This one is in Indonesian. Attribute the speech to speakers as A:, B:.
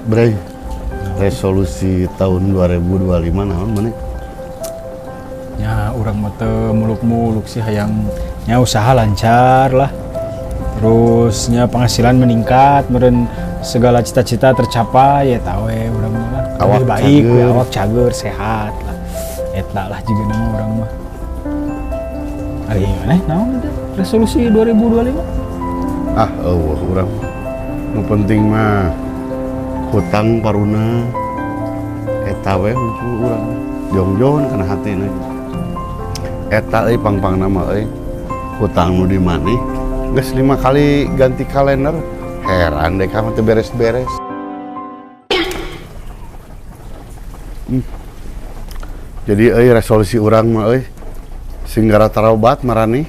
A: Bre, resolusi tahun 2025 naon maneh?
B: Ya urang mah teu muluk-muluk sih hayang nya usaha lancar lah. Terusnya penghasilan meningkat, meureun segala cita-cita tercapai eta we urang mah lah.
A: Awak
B: Lebih baik we,
A: cager.
B: awak cager, sehat lah. Eta lah juga nama urang mah. Ari maneh naon teh resolusi 2025?
A: Ah, urang. Nu penting mah hutang paruna eta we hungkul urang. Jongjon kana hatina. Eta euy pang-pangna mah euy. Hutang nu di maneh geus 5 kali ganti kalender. Heran deh kamu teu beres-beres. Jadi resolusi urang mah euy sing gara tarobat marani